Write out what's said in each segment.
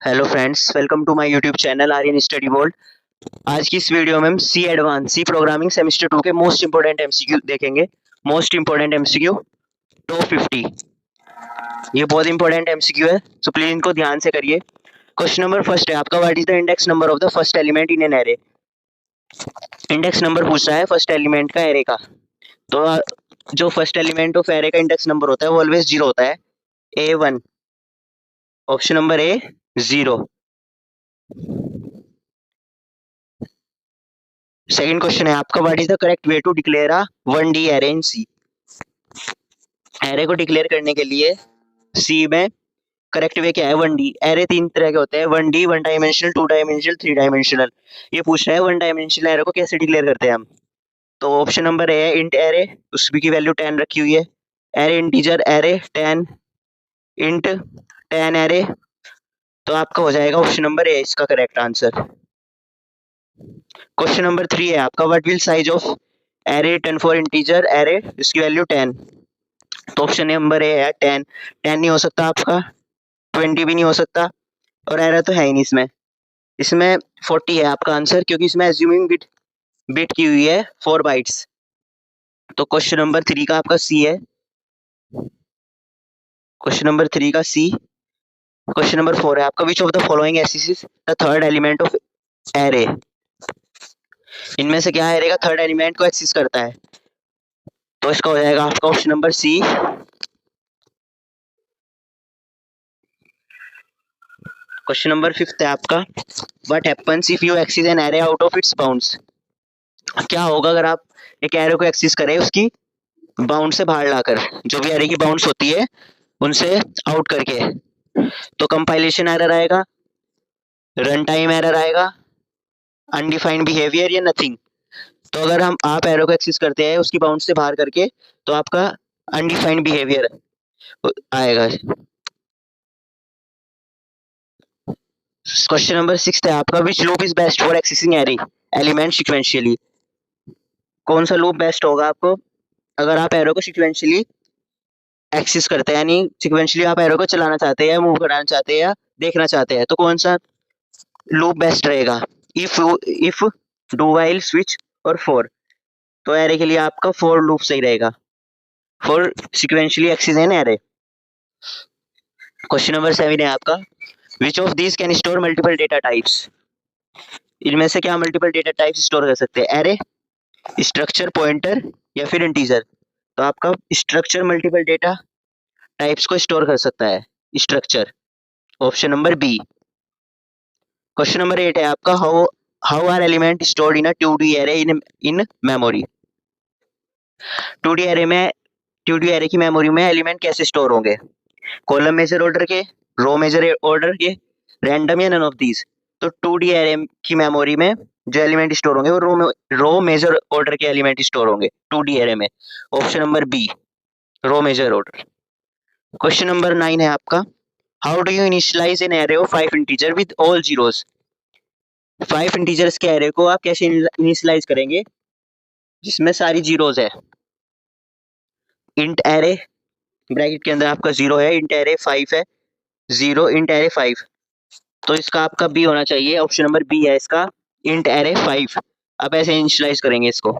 Hello friends, welcome to my YouTube channel Aryan study world. आज की इस वीडियो में हम C advance C programming semester 2 के मोस्ट इंपोर्टेंट एमसीक्यू देखेंगे। Most important MCQ top 50। ये बहुत इंपॉर्टेंट एमसीक्यू है, सो प्लीज इनको ध्यान से करिए। क्वेश्चन नंबर फर्स्ट है आपका, what is the index number of the first element in an array. Index number पूछ रहा है फर्स्ट एलिमेंट का एरे का। तो जो फर्स्ट एलिमेंट ऑफ एरे का इंडेक्स नंबर होता है वो ऑलवेज 0 होता है। A1, option number A 0। Second question है आपका, what is the correct way to declare a 1D array in C. Array को डिक्लेयर करने के लिए सी में करेक्ट वे क्या है। 1D एरे तीन तरह के होते हैं, 1D, one dimensional, two dimensional, three dimensional. ये पूछ रहा है वन डायमेंशनल एरे को कैसे डिक्लेयर करते हैं हम। तो ऑप्शन नंबर ए है इंट एरे, उसकी की वैल्यू 10 रखी हुई है। Array integer array 10 int 10 array. तो आपका हो जाएगा ऑप्शन नंबर ए इसका करेक्ट आंसर। क्वेश्चन नंबर 3 है आपका, what will size of array return for integer array, इसकी वैल्यू 10। तो ऑप्शन नंबर ए है 10। 10 नहीं हो सकता आपका, 20 भी नहीं हो सकता, और एरर तो है ही नहीं इसमें। इसमें 40 है आपका आंसर, क्योंकि इसमें एज्यूमिंग बिट बिट की हुई है 4 बाइट्स। तो क्वेश्चन नंबर 3 का आपका सी है। क्वेश्चन नंबर 3 का सी। क्वेश्चन नंबर 4 है आपका, which of the following axis the third element of array. इनमें से क्या एरे का थर्ड एलिमेंट को एक्सिस करता है। तो इसका हो जाएगा आपका option number C. Question number 5 है आपका, what happens if you access an array out of its bounds. क्या होगा अगर आप एक एरे को एक्सिस करें उसकी बाउंड से बाहर लाकर, जो भी एरे की बाउंड्स होती है उनसे आउट करके। तो कंपाइलेशन एरर आएगा, रन टाइम एरर आएगा, अनडिफाइंड बिहेवियर या नथिंग। तो अगर हम आप एरो को एक्सिस करते हैं उसकी बाउंड से बाहर करके, तो आपका अनडिफाइंड बिहेवियर आएगा। क्वेश्चन नंबर 6 है आपका, which loop is best for accessing array element sequentially. कौन सा लूप बेस्ट होगा आपको अगर आप एरो को सिक्वेंशियली एक्सेस करते हैं, यानी सिक्वेंशियली आप एरो को चलाना चाहते हैं, मूव कराना चाहते हैं या देखना चाहते हैं, तो कौन सा लूप बेस्ट रहेगा। इफ डू व्हाइल स्विच और फॉर। तो एरे के लिए आपका फॉर लूप सही रहेगा for sequentially access an array. Question number 7 है आपका, which of these can store multiple data types. इनमें से क्या मल्टीपल डेटा टाइप्स स्टोर कर सकते हैं, एरे, स्ट्रक्चर, पॉइंटर या फिर इंटीजर। तो आपका स्ट्रक्चर मल्टीपल डेटा टाइप्स को स्टोर कर सकता है, structure, option number B. Question number 8 है आपका, how are element stored in a 2D array in memory. 2D array में 2D एरे की मेमोरी में एलिमेंट कैसे स्टोर होंगे, कॉलम मेजर ऑर्डर के, रो मेजर ऑर्डर के, रैंडम या नन ऑफ दीज। तो 2D एरे की मेमोरी में जो एलिमेंट स्टोर होंगे वो रो मेजर ऑर्डर के एलिमेंट स्टोर होंगे 2D एरे में, option number B, row major order. Question number 9 है आपका, how do you initialize an array of 5 integer with all zeros. 5 integers के एरे को आप कैसे इनिशियलाइज करेंगे जिसमें सारी जीरोस है। इंट एरे ब्रैकेट के अंदर आपका 0 है, इंट एरे 5 है, 0 इंट एरे 5। तो इसका आपका बी होना चाहिए, ऑप्शन नंबर बी है इसका, इंट एरे 5। अब ऐसे इनिशियलाइज करेंगे इसको।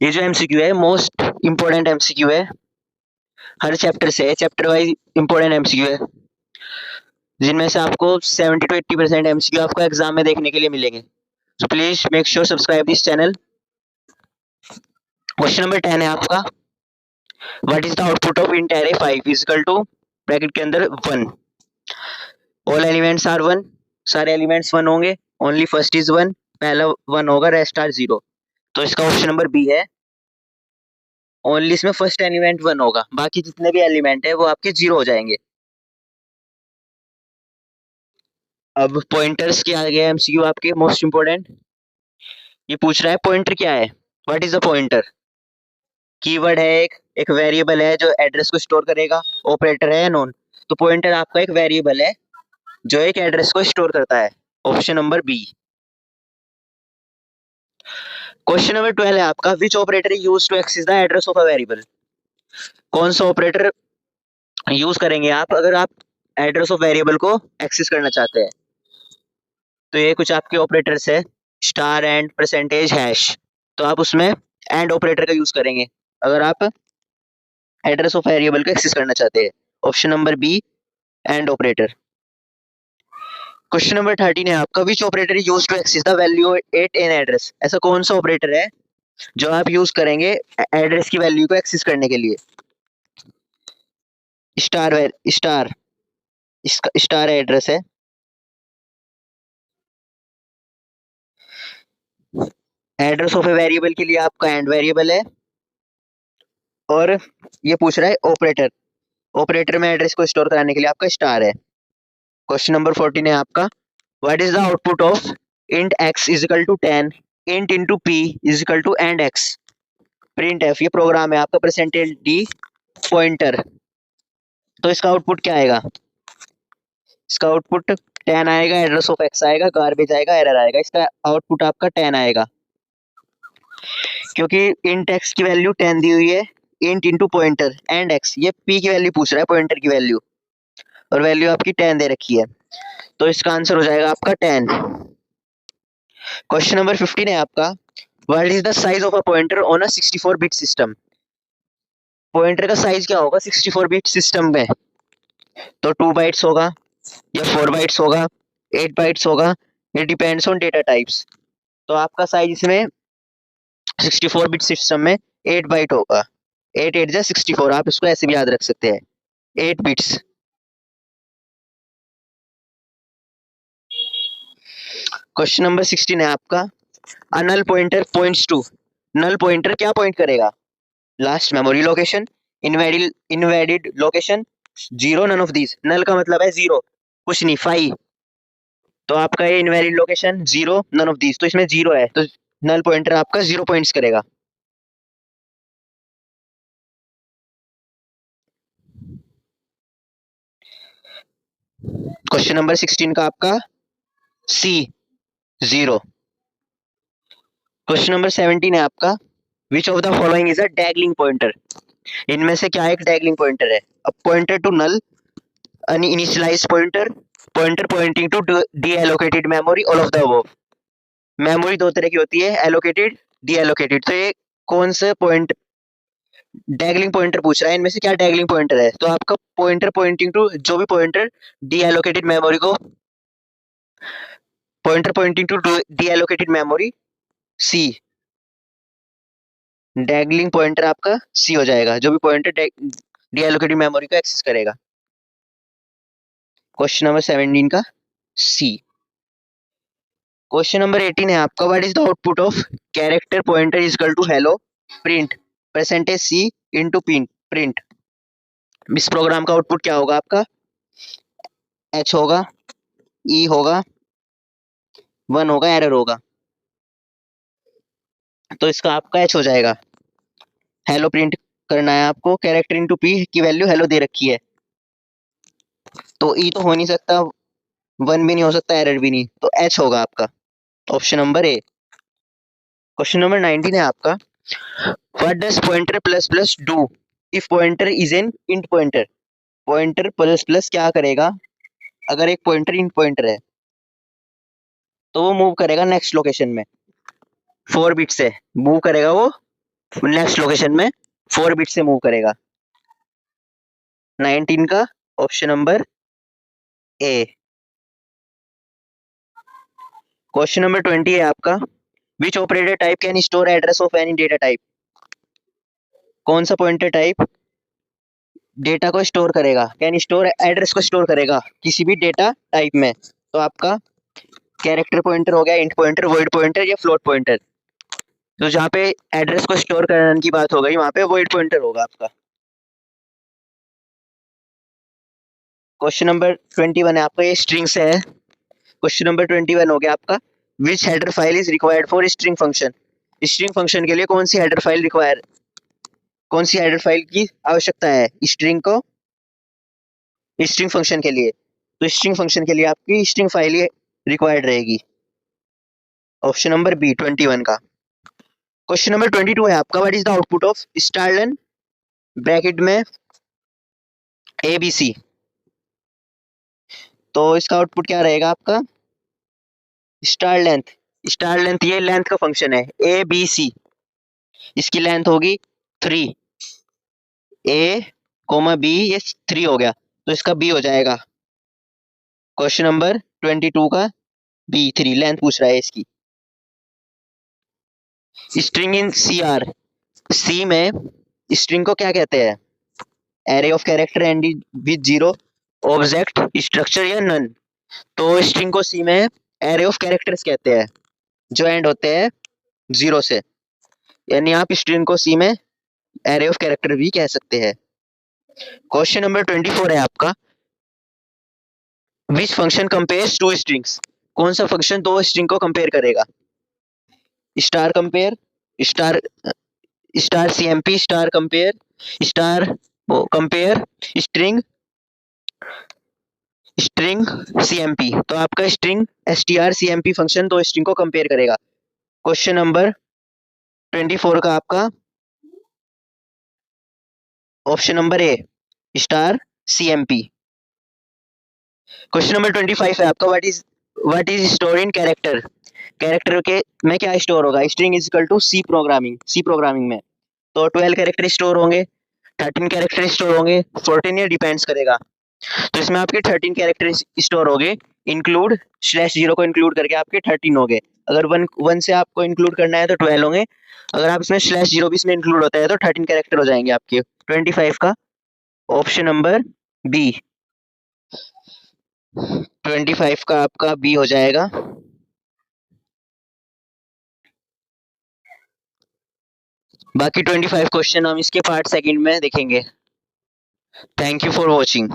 ये जो एमसीक्यू है मोस्ट इंपोर्टेंट एमसीक्यू है, हर चैप्टर से चैप्टर वाइज इंपोर्टेंट एमसीक्यू है, जिनमें से आपको 70 to 80% एमसीक्यू आपको एग्जाम में देखने के लिए मिलेंगे। So please make sure subscribe this channel. Question number 10 है आपका, what is the output of int array 5 is equal to bracket के अंदर 1। ऑल एलिमेंट्स आर 1, सारे एलिमेंट्स 1 होंगे, ओनली फर्स्ट इज 1, पहला 1 होगा, रेस्ट आर 0। तो इसका ऑप्शन नंबर बी है, ओनली इसमें फर्स्ट एलिमेंट 1 होगा, बाकी जितने भी एलिमेंट है वो आपके 0 हो जाएंगे। अब पॉइंटर्स के आ गए एमसीक्यू आपके मोस्ट इंपोर्टेंट। ये पूछ रहा है पॉइंटर क्या है, what is the pointer. Keyword है, एक वेरिएबल है जो एड्रेस को स्टोर करेगा, ऑपरेटर है नॉन। तो पॉइंटर आपका एक वेरिएबल है जो एक एड्रेस को स्टोर करता है, option number B. Question number 12 है आपका, which operator use to access the address of a variable. कौन सा ऑपरेटर यूज करेंगे आप अगर आप एड्रेस ऑफ वेरिएबल को एक्सेस करना चाहते हैं। तो ये कुछ आपके ऑपरेटर्स है, स्टार एंड, परसेंटेज, हैश। तो आप उसमें एंड ऑपरेटर का यूज करेंगे अगर आप एड्रेस ऑफ वेरिएबल को एक्सेस करना चाहते हैं। Option number B, and operator. Question number 13 है आपका, which operator is used to access the value at in address. ऐसा कौन सा ऑपरेटर है जो आप यूज करेंगे एड्रेस की वैल्यू को एक्सेस करने के लिए? स्टार इसका स्टार एड्रेस है। एड्रेस ऑफ ए वेरिएबल के लिए आपका एंड वेरिएबल है, और ये पूछ रहा है ऑपरेटर। ऑपरेटर में एड्रेस को स्टोर कराने के लिए आपका स्टार है। क्वेश्चन नंबर 14 है आपका, what is the output of int x is equal to 10 int into p is equal to and x। Print f ये प्रोग्राम है आपका, परसेंटेज डी पॉइंटर। तो इसका आउटपुट क्या आएगा? इसका आउटपुट 10 आएगा, एड्रेस ऑफ x आएगा, गार्बेज आएगा, एरर आएगा। इसका आउटपुट आपका 10 आएगा, क्योंकि इंट x की वैल्यू 10 दी हुई है, int into pointer and x, ये p की वैल्यू पूछ रहा है, पॉइंटर की वैल्यू, और वैल्यू आपकी 10 दे रखी है। तो इसका आंसर हो जाएगा आपका 10। क्वेश्चन नंबर 15 है आपका, what is the size of a pointer on a 64 bit system. Pointer का साइज क्या होगा 64 बिट सिस्टम में? तो 2 बाइट्स होगा, या 4 बाइट्स होगा, 8 बाइट्स होगा, ये डिपेंड्स ऑन डेटा टाइप्स। तो आपका साइज इसमें 64 बिट सिस्टम में 8 बाइट होगा। 8 8 जा 64, आप इसको ऐसे भी याद रख सकते हैं, 8 बिट्स। क्वेश्चन नंबर 16 है आपका, a null pointer points to. Null pointer क्या पॉइंट करेगा? Last memory location, invalid location, zero, none of these. Null का मतलब है जीरो, कुछ नहीं, 5। तो आपका ये invalid location, zero, none of these, तो इसमें जीरो है, तो नल पॉइंटर आपका 0 पॉइंट्स करेगा। क्वेश्चन नंबर 16 का आपका सी, 0। क्वेश्चन नंबर 17 है आपका, which of the following is a dangling pointer. इनमें से क्या एक डैगलिंग पॉइंटर है? A pointer to null, uninitialized pointer, pointer pointing to deallocated memory, all of the above. Memory दो तरह की होती है, एलोकेटेड, डी एलोकेटेड। तो ये कौन से पॉइंट डैगलिंग पॉइंटर पूछ रहा है, इनमें से क्या डैगलिंग पॉइंटर है? तो आपका पॉइंटर पॉइंटिंग टू, जो भी पॉइंटर डी एलोकेटेड मेमोरी को, pointer pointing to deallocated memory, C. Dangling pointer आपका सी हो जाएगा, जो भी पॉइंटर डी एलोकेटेड मेमोरी को एक्सेस करेगा। क्वेश्चन नंबर 17 का सी। क्वेश्चन नंबर 18 है आपका, what is the output of character pointer is equal to hello print percentage C into print. इस प्रोग्राम का आउटपुट क्या होगा आपका? एच होगा, ई होगा, 1 होगा, एरर होगा। तो इसका आपका एच हो जाएगा। हेलो प्रिंट करना है आपको, कैरेक्टर इनटू पी की वैल्यू हेलो दे रखी है, तो ई तो हो नहीं सकता, 1 भी नहीं हो सकता, एरर भी नहीं, तो एच होगा आपका, option number A. Question number 19 है आपका, what does pointer plus plus do if pointer is an int pointer. Pointer plus plus क्या करेगा अगर एक पॉइंटर इंट पॉइंटर है? तो वो मूव करेगा नेक्स्ट लोकेशन में, 4 बिट से मूव करेगा वो नेक्स्ट लोकेशन में, 4 बिट से मूव करेगा। 19 का option number A. Question number 20 है आपका, which operator type can store address of any data type. कौन सा पॉइंटर टाइप डेटा को स्टोर करेगा, कैन स्टोर एड्रेस को स्टोर करेगा किसी भी डेटा टाइप में? तो आपका कैरेक्टर पॉइंटर हो गया, इंट पॉइंटर, वॉइड पॉइंटर, या फ्लोट पॉइंटर। तो जहाँ पे एड्रेस को स्टोर करने की बात हो गई, वहां पे वॉइड पॉइंटर होगा आपका। क्वेश्चन नंबर 21 है आपका, ये स्ट्रिंग से है। क्वेश्चन नंबर 21 हो गया आपका, विच header file is required for string function. String function के लिए कौन सी हेडर फाइल रिक्वायर, कौन सी हेडर फाइल की आवश्यकता है स्ट्रिंग को, स्ट्रिंग फंक्शन के लिए? तो स्ट्रिंग फंक्शन के लिए आपकी स्ट्रिंग फाइल ही रिक्वायर्ड रहेगी, ऑप्शन नंबर बी 21 का। क्वेश्चन नंबर 22 है आपका, what is the output of strlen bracket में ABC। तो इसका आउटपुट क्या रहेगा आपका, स्टार लेंथ। स्टार लेंथ ये लेंथ का फंक्शन है, ए बी सी, इसकी लेंथ होगी 3, ए कोमा बी, ये 3 हो गया, तो इसका बी हो जाएगा। क्वेश्चन नंबर 22 का बी 3 लेंथ पूछ रहा है इसकी। स्ट्रिंग इन सी आर, सी में स्ट्रिंग को क्या कहते हैं, array of character and with zero, object, structure या नन। तो स्ट्रिंग को सी में एरे ऑफ कैरेक्टर्स कहते हैं जो एंड होते हैं जीरो से, यानी आप स्ट्रिंग को सी में एरे ऑफ कैरेक्टर भी कह सकते हैं। क्वेश्चन नंबर 24 है आपका, which function compares two strings, कौन सा फंक्शन दो स्ट्रिंग को कंपेयर करेगा, star compare, star star CMP, star compare, star compare, string string CMP. तो आपका स्ट्रिंग एसटीआर सीएमपी फंक्शन दो स्ट्रिंग को कंपेयर करेगा। क्वेश्चन नंबर 24 का आपका ऑप्शन नंबर ए, स्टार सीएमपी। क्वेश्चन नंबर 25 है आपका, what is store in character, character के में क्या स्टोर होगा, string is equal to C programming, C programming में तो 12 कैरेक्टर स्टोर होंगे, 13 कैरेक्टर स्टोर होंगे, 14 ये डिपेंड्स करेगा। तो इसमें आपके 13 कैरेक्टर स्टोर हो गए, इंक्लूड स्लैश जीरो को इंक्लूड करके आपके 13 हो गए। अगर वन से आपको इंक्लूड करना है तो 12 होंगे, अगर आप इसमें स्लैश जीरो भी इसमें इंक्लूड होता है तो 13 कैरेक्टर हो जाएंगे आपके। 25 का ऑप्शन नंबर बी, 25 का आपका बी हो जाएगा। बाकी 25 क्वेश्चन हम इसके पार्ट सेकंड में देखेंगे। Thank you for watching.